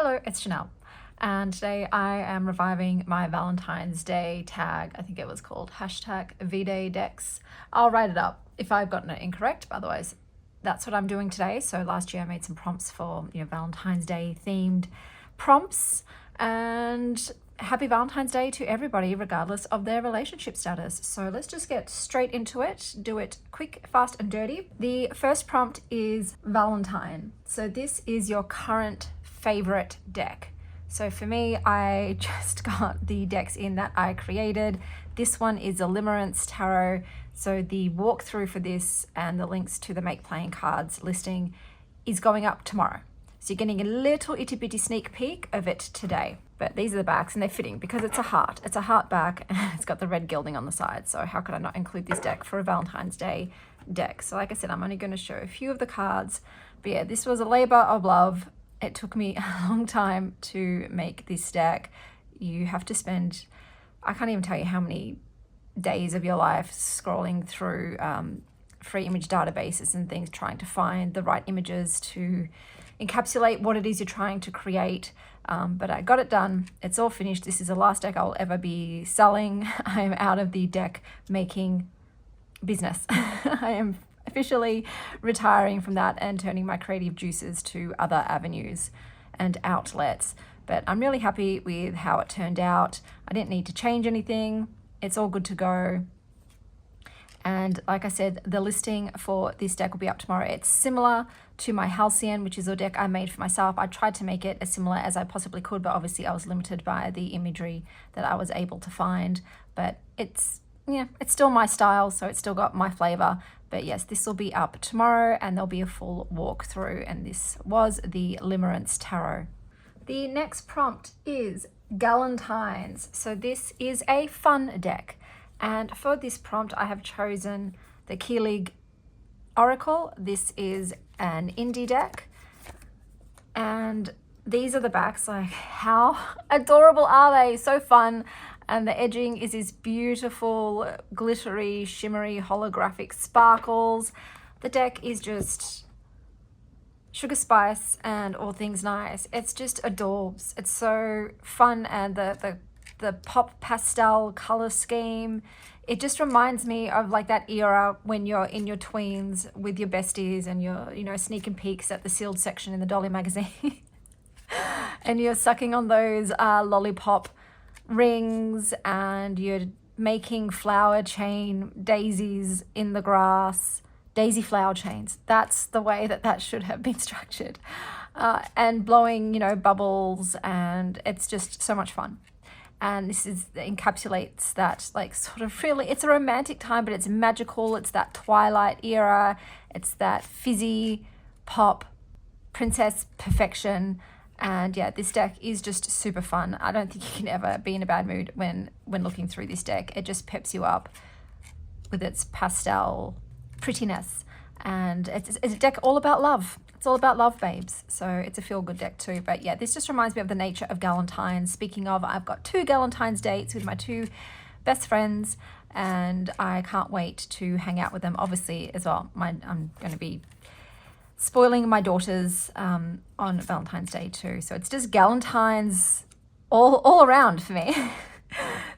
Hello, it's Chanel, and today I am reviving my Valentine's Day tag. I think it was called hashtag VDay decks. I'll write it up if I've gotten it incorrect, but otherwise that's what I'm doing today. So last year I made some prompts for Valentine's Day themed prompts, and happy Valentine's Day to everybody regardless of their relationship status. So let's just get straight into it, do it quick, fast and dirty. The first prompt is Valentine. So this is your current favorite deck. So for me, I just got the decks in that I created. This one is a Limerence Tarot. So the walkthrough for this and the links to the make playing cards listing is going up tomorrow. So you're getting a little itty bitty sneak peek of it today. But these are the backs and they're fitting because it's a heart. It's a heart back and it's got the red gilding on the side. So how could I not include this deck for a Valentine's Day deck? So like I said, I'm only going to show a few of the cards. But yeah, this was a labor of love. It took me a long time to make this deck. You have to spend, I can't even tell you how many days of your life scrolling through free image databases and things, trying to find the right images to encapsulate what it is you're trying to create. But I got it done. It's all finished. This is the last deck I'll ever be selling. I am out of the deck making business. I am officially retiring from that and turning my creative juices to other avenues and outlets. But I'm really happy with how it turned out. I didn't need to change anything. It's all good to go. And like I said, the listing for this deck will be up tomorrow. It's similar to my Halcyon, which is a deck I made for myself. I tried to make it as similar as I possibly could, but obviously I was limited by the imagery that I was able to find. But it's still my style, so it's still got my flavor. But yes, this will be up tomorrow and there'll be a full walkthrough. And this was the Limerence Tarot. The next prompt is Galentines. So this is a fun deck. And for this prompt, I have chosen the Keylig Oracle. This is an indie deck. And these are the backs. Like, how adorable are they? So fun. And the edging is this beautiful, glittery, shimmery, holographic sparkles. The deck is just sugar spice and all things nice. It's just adorbs. It's so fun, and the pop pastel color scheme, it just reminds me of like that era when you're in your tweens with your besties and you're sneaking peeks at the sealed section in the Dolly magazine and you're sucking on those lollipop rings and you're making flower chain daisies in the grass, daisy flower chains. That's the way that should have been structured, and blowing bubbles, and it's just so much fun. And this encapsulates that, like, sort of, really, it's a romantic time, but it's magical. It's that Twilight era. It's that fizzy pop princess perfection. And yeah, this deck is just super fun. I don't think you can ever be in a bad mood when looking through this deck. It just peps you up with its pastel prettiness. And it's a deck all about love. It's all about love, babes. So it's a feel-good deck too. But yeah, this just reminds me of the nature of Galentines. Speaking of, I've got 2 Galentines dates with my 2 best friends, and I can't wait to hang out with them, obviously, as well. I'm going to be spoiling my daughters on Valentine's Day too. So it's just Galentines all around for me.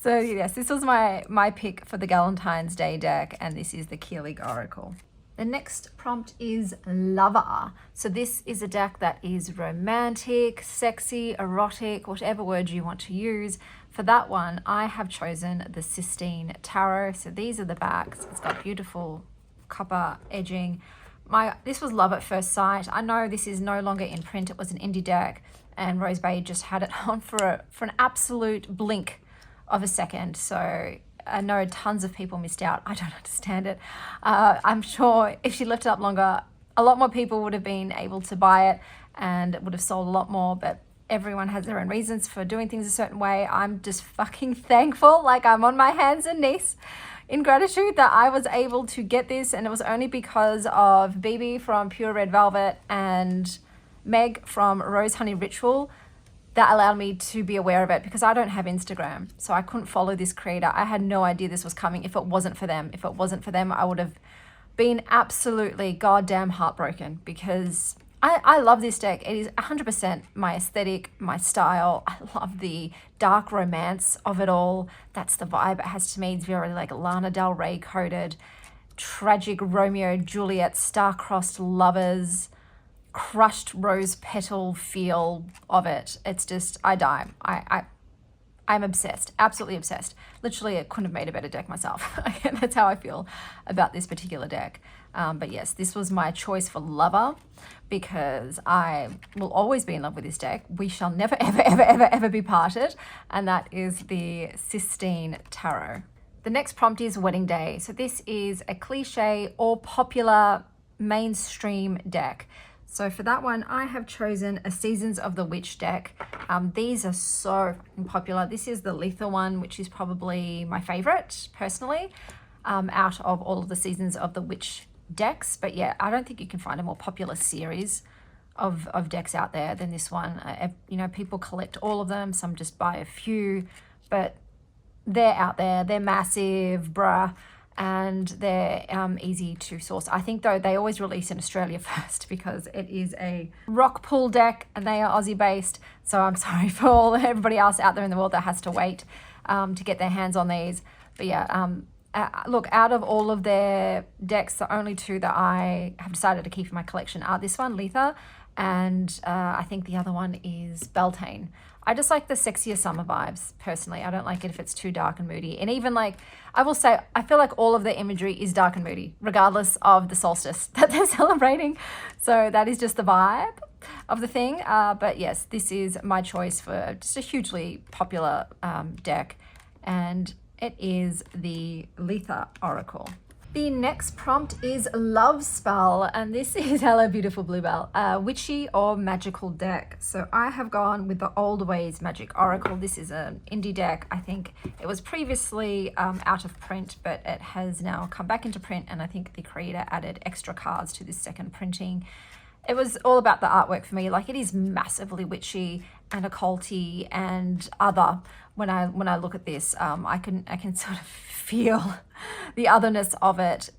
So yes, this was my pick for the Galentine's Day deck, and this is the Keylig Oracle. The next prompt is Lover. So this is a deck that is romantic, sexy, erotic, whatever word you want to use. For that one, I have chosen the Sistine Tarot. So these are the backs. It's got beautiful copper edging. This was love at first sight. I know this is no longer in print. It was an indie deck, and Rose Bay just had it on for an absolute blink of a second. So I know tons of people missed out. I don't understand it. I'm sure if she left it up longer, a lot more people would have been able to buy it and it would have sold a lot more, but everyone has their own reasons for doing things a certain way. I'm just fucking thankful. Like, I'm on my hands and knees in gratitude that I was able to get this, and it was only because of BB from Pure Red Velvet and Meg from Rose Honey Ritual that allowed me to be aware of it, because I don't have Instagram, so I couldn't follow this creator. I had no idea this was coming if it wasn't for them. If it wasn't for them, I would have been absolutely goddamn heartbroken, because I love this deck. It is 100% my aesthetic, my style. I love the dark romance of it all. That's the vibe it has to me. It's very like Lana Del Rey coded, tragic Romeo Juliet, star-crossed lovers, crushed rose petal feel of it. It's just, I die. I'm obsessed, absolutely obsessed. Literally, I couldn't have made a better deck myself. That's how I feel about this particular deck. But yes, this was my choice for lover because I will always be in love with this deck. We shall never, ever, ever, ever, ever be parted. And that is the Sistine Tarot. The next prompt is Wedding Day. So this is a cliche or popular mainstream deck. So for that one, I have chosen a Seasons of the Witch deck. These are so popular. This is the lethal one, which is probably my favorite personally, out of all of the Seasons of the Witch decks. But yeah, I don't think you can find a more popular series of decks out there than this one. You know, people collect all of them. Some just buy a few, but they're out there. They're massive, bruh. And they're easy to source. I think though they always release in Australia first because it is a rock pool deck and they are Aussie based. So I'm sorry for everybody else out there in the world that has to wait to get their hands on these. But yeah, look, out of all of their decks, the only two that I have decided to keep in my collection are this one, Letha, and I think the other one is Beltane. I just like the sexier summer vibes, personally. I don't like it if it's too dark and moody. And even like, I will say, I feel like all of the imagery is dark and moody, regardless of the solstice that they're celebrating. So that is just the vibe of the thing. But yes, this is my choice for just a hugely popular deck. And it is the Letha Oracle. The next prompt is Love Spell, and this is Hello Beautiful Bluebell, witchy or magical deck. So I have gone with the Old Ways Magic Oracle. This is an indie deck. I think it was previously out of print, but it has now come back into print, and I think the creator added extra cards to this second printing. It was all about the artwork for me. Like, it is massively witchy and occulty and other. When I look at this, I can sort of feel the otherness of it,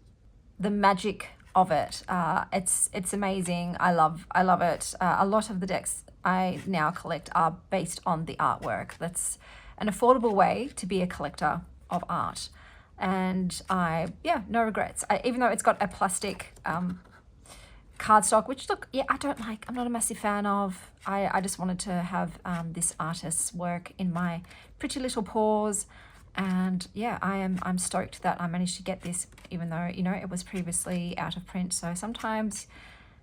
the magic of it. It's amazing. I love it. A lot of the decks I now collect are based on the artwork. That's an affordable way to be a collector of art, and no regrets. Even though it's got a plastic cardstock, which look, I don't like. I'm not a massive fan of. I just wanted to have this artist's work in my pretty little paws, and yeah, I'm stoked that I managed to get this, even though it was previously out of print. So sometimes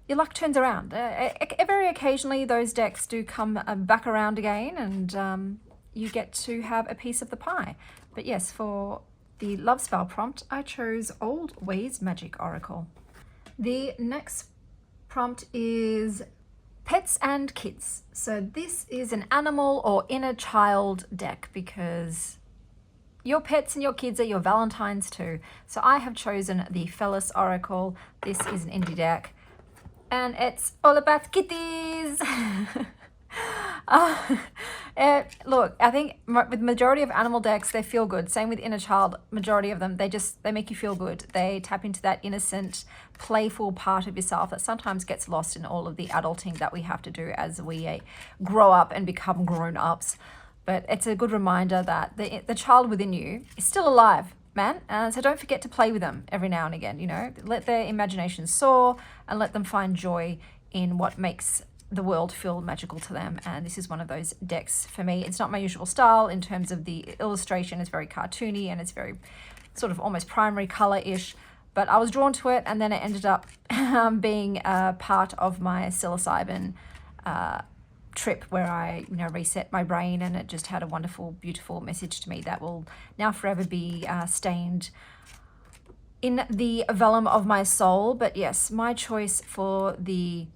your luck turns around. Very occasionally, those decks do come back around again, and you get to have a piece of the pie. But yes, for the Love Spell prompt, I chose Old Ways Magic Oracle. The next prompt is Pets and Kids. So this is an animal or inner child deck because your pets and your kids are your Valentines too. So I have chosen the Phallus Oracle. This is an indie deck and it's all about kitties. Look, I think with the majority of animal decks, they feel good. Same with inner child, majority of them, they make you feel good. They tap into that innocent, playful part of yourself that sometimes gets lost in all of the adulting that we have to do as we grow up and become grown-ups. But it's a good reminder that the child within you is still alive, man. So don't forget to play with them every now and again, Let their imagination soar and let them find joy in what makes the world feel magical to them. And this is one of those decks for me. It's not my usual style in terms of the illustration. It's very cartoony and it's very sort of almost primary color-ish, but I was drawn to it, and then it ended up being a part of my psilocybin trip where I reset my brain, and it just had a wonderful, beautiful message to me that will now forever be stained in the vellum of my soul. But yes, my choice for the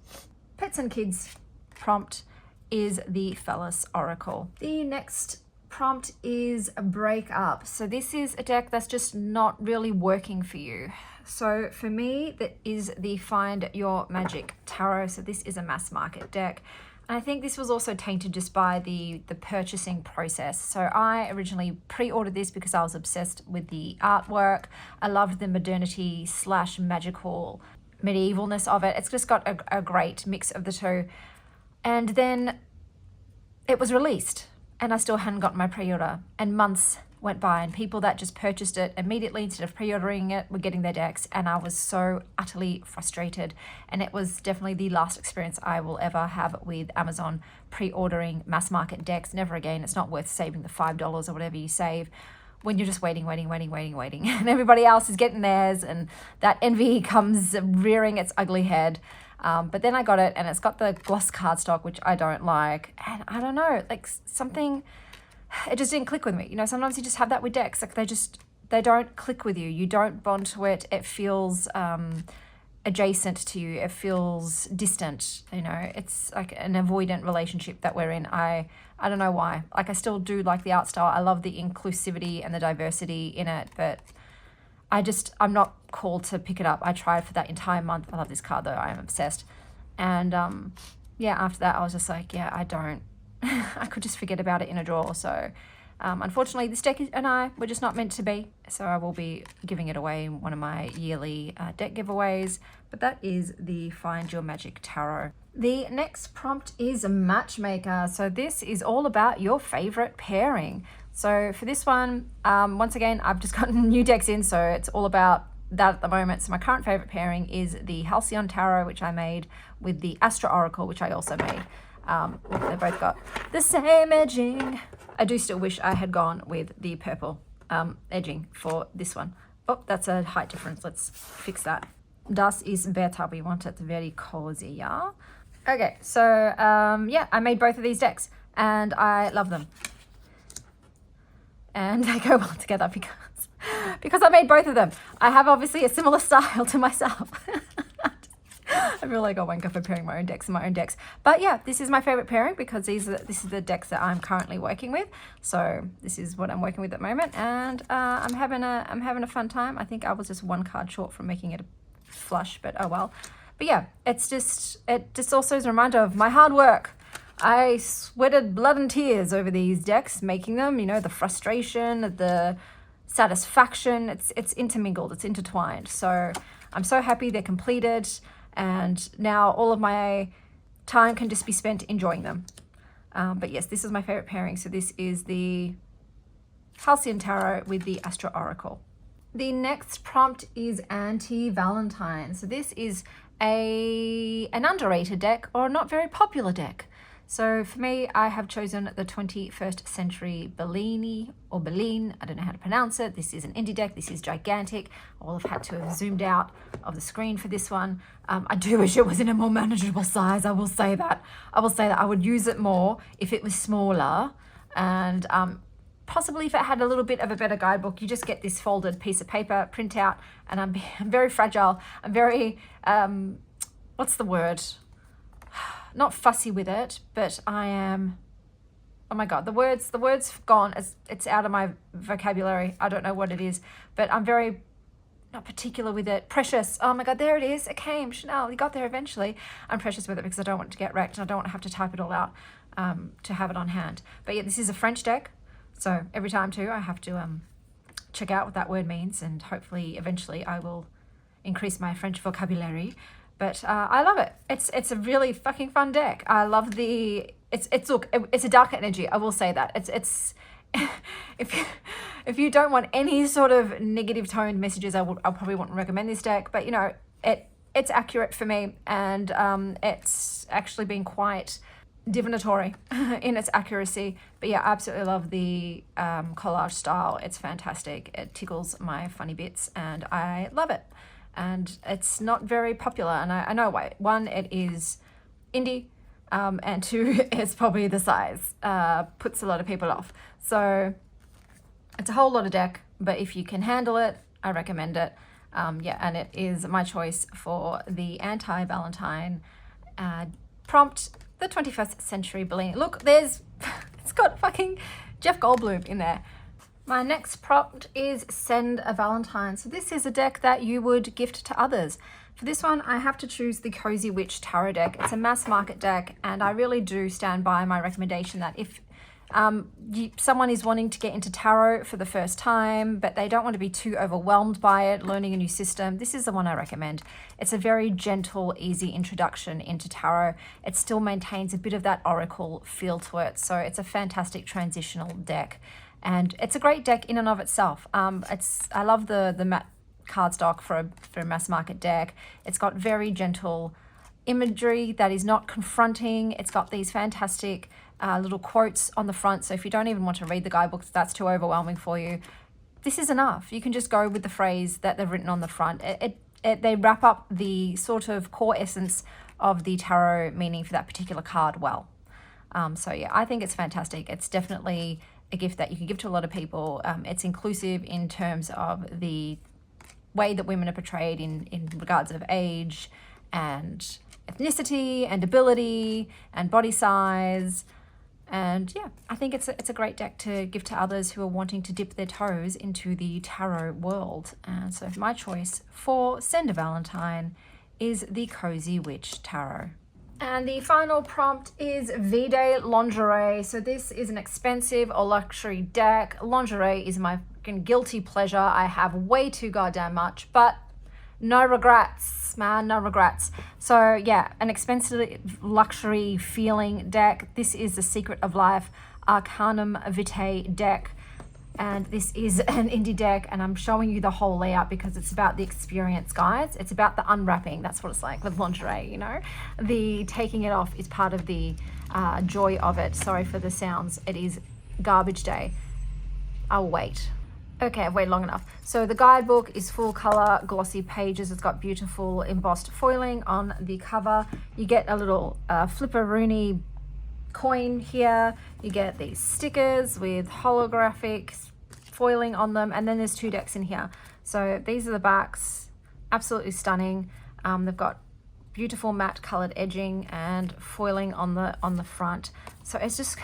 Pets and Kids prompt is the Phallus Oracle. The next prompt is Breakup. So this is a deck that's just not really working for you. So for me, that is the Find Your Magic Tarot. So this is a mass market deck. And I think this was also tainted just by the purchasing process. So I originally pre-ordered this because I was obsessed with the artwork. I loved the modernity / magical medievalness of it. It's just got a great mix of the two. And then it was released and I still hadn't gotten my pre-order, and months went by and people that just purchased it immediately instead of pre-ordering it were getting their decks, and I was so utterly frustrated. And it was definitely the last experience I will ever have with Amazon pre-ordering mass market decks. Never again. It's not worth saving the $5 or whatever you save when you're just waiting and everybody else is getting theirs, and that envy comes rearing its ugly head. But then I got it, and it's got the gloss cardstock, which I don't like, and I don't know, like something, it just didn't click with me. You know, sometimes you just have that with decks, like they don't click with you. You don't bond to it. It feels adjacent to you. It feels distant. You know, it's like an avoidant relationship that we're in. I don't know why. Like, I still do like the art style. I love the inclusivity and the diversity in it, but I'm not called to pick it up. I tried for that entire month. I love this card though. I am obsessed. And yeah, after that I was just like, yeah, I don't. I could just forget about it in a drawer. So unfortunately, this deck and I were just not meant to be. So I will be giving it away in one of my yearly deck giveaways. But that is the Find Your Magic Tarot. The next prompt is Matchmaker. So this is all about your favorite pairing. So for this one, once again, I've just gotten new decks in, so it's all about that at the moment. So my current favorite pairing is the Halcyon Tarot, which I made, with the Astro Oracle, which I also made. They both got the same edging. I do still wish I had gone with the purple edging for this one. Oh, that's a height difference. Let's fix that. Das ist better. We want it very cozy, yeah? Okay, so yeah, I made both of these decks and I love them. And they go well together because I made both of them. I have obviously a similar style to myself. I feel like I won't go for pairing my own decks and my own decks. But yeah, this is my favorite pairing because this is the decks that I'm currently working with. So this is what I'm working with at the moment, and I'm having a fun time. I think I was just one card short from making it a flush, but oh well. But yeah, it just also is a reminder of my hard work. I sweated blood and tears over these decks, making them, you know, the frustration, the satisfaction, it's intermingled, it's intertwined. So I'm so happy they're completed, and now all of my time can just be spent enjoying them. But yes, this is my favorite pairing. So this is the Halcyon Tarot with the Astro Oracle. The next prompt is Anti-Valentine. So this is an underrated deck, or a not very popular deck. So for me, I have chosen the 21st Century Bellini, or Bellini, I don't know how to pronounce it. This is an indie deck. This is gigantic. I will have had to have zoomed out of the screen for this one. I do wish it was in a more manageable size. I will say that. I would use it more if it was smaller, and possibly if it had a little bit of a better guidebook. You just get this folded piece of paper, print out, and I'm very fragile. I'm very, what's the word? Not fussy with it, but I am, oh my God, the words gone. It's out of my vocabulary. I don't know what it is, but I'm very not particular with it. Precious. Oh my God, there it is. It came. Chanel, you got there eventually. I'm precious with it because I don't want it to get wrecked, and I don't want to have to type it all out to have it on hand. But yeah, this is a French deck. So every time too, I have to check out what that word means, and hopefully eventually I will increase my French vocabulary. But I love it. It's a really fucking fun deck. I love it's a darker energy. I will say that. It's if you don't want any sort of negative toned messages, I probably wouldn't recommend this deck. But you know, it's accurate for me, and it's actually been quite divinatory in its accuracy. But yeah, I absolutely love the collage style. It's fantastic. It tickles my funny bits, and I love it. And it's not very popular, and I know why. One, it is indie, and two, it's probably the size puts a lot of people off. So it's a whole lot of deck, but if you can handle it, I recommend it. Yeah, and it is my choice for the Anti-Valentine prompt, the 21st Century Bellini. Look, it's got fucking Jeff Goldblum in there. My next prompt is Send a Valentine. So this is a deck that you would gift to others. For this one, I have to choose the Cozy Witch Tarot deck. It's a mass market deck, and I really do stand by my recommendation that if Someone is wanting to get into tarot for the first time, but they don't want to be too overwhelmed by it, learning a new system. This is the one I recommend. It's a very gentle, easy introduction into tarot. It still maintains a bit of that oracle feel to it. So it's a fantastic transitional deck. And it's a great deck in and of itself. I love the matte cardstock for a mass market deck. It's got very gentle imagery that is not confronting. It's got these fantastic little quotes on the front. So if you don't even want to read the guidebooks, that's too overwhelming for you, this is enough. You can just go with the phrase that they've written on the front. They wrap up the sort of core essence of the tarot meaning for that particular card well. So yeah, I think it's fantastic. It's definitely a gift that you can give to a lot of people. It's inclusive in terms of the way that women are portrayed in regards of age and ethnicity and ability and body size. And yeah, I think it's a great deck to give to others who are wanting to dip their toes into the tarot world. And so my choice for Send a Valentine is the Cozy Witch Tarot. And the final prompt is V-Day Lingerie. So this is an expensive or luxury deck. Lingerie is my guilty pleasure. I have way too goddamn much, but no regrets, man, no regrets. So yeah, an expensive luxury feeling deck. This is the Secret of Life Arcanum Vitae deck. And this is an indie deck, and I'm showing you the whole layout because it's about the experience, guys. It's about the unwrapping. That's what it's like with lingerie, you know? The taking it off is part of the joy of it. Sorry for the sounds. It is garbage day. I'll wait. Okay, I've waited long enough. So the guidebook is full color, glossy pages. It's got beautiful embossed foiling on the cover. You get a little flipperoonie coin here. You get these stickers with holographic foiling on them, and then there's 2 decks in here. So these are the backs, absolutely stunning. They've got beautiful matte colored edging and foiling on the front. So it's just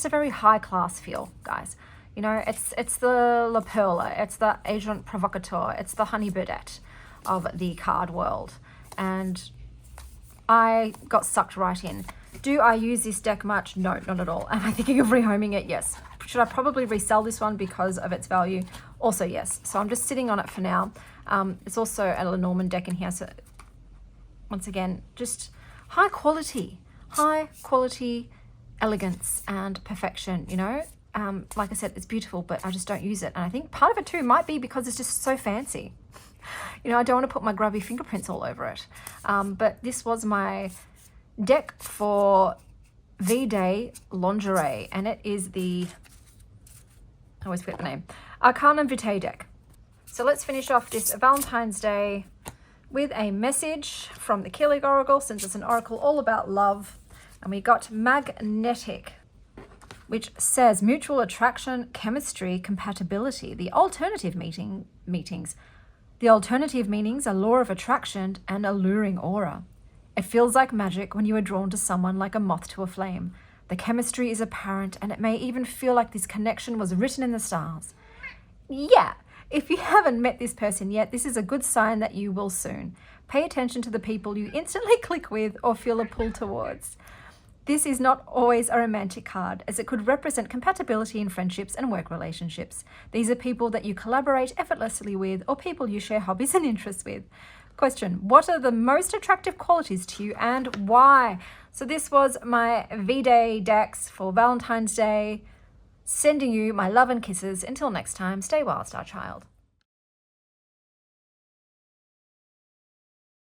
a very high class feel, guys. You know, it's the La Perla, it's the agent provocateur, it's the honey birdette of the card world. And I got sucked right in. Do I use this deck much? No, not at all. Am I thinking of rehoming it? Yes. Should I probably resell this one because of its value? Also, yes. So I'm just sitting on it for now. It's also a Lenormand deck in here. So once again, just high quality elegance and perfection, you know? Like I said, it's beautiful, but I just don't use it. And I think part of it too might be because it's just so fancy. You know, I don't want to put my grubby fingerprints all over it. But this was my deck for V-Day Lingerie, and it is the, I always forget the name, Arcanum Vitae deck. So let's finish off this Valentine's Day with a message from the Keelig Oracle, since it's an oracle all about love. And we got magnetic, which says mutual attraction, chemistry, compatibility. The alternative meanings. The alternative meanings are law of attraction and alluring aura. It feels like magic when you are drawn to someone like a moth to a flame. The chemistry is apparent, and it may even feel like this connection was written in the stars. Yeah, if you haven't met this person yet, this is a good sign that you will soon. Pay attention to the people you instantly click with or feel a pull towards. This is not always a romantic card, as it could represent compatibility in friendships and work relationships. These are people that you collaborate effortlessly with, or people you share hobbies and interests with. Question: what are the most attractive qualities to you and why? So this was my V-Day decks for Valentine's Day. Sending you my love and kisses. Until next time, stay wild, star child.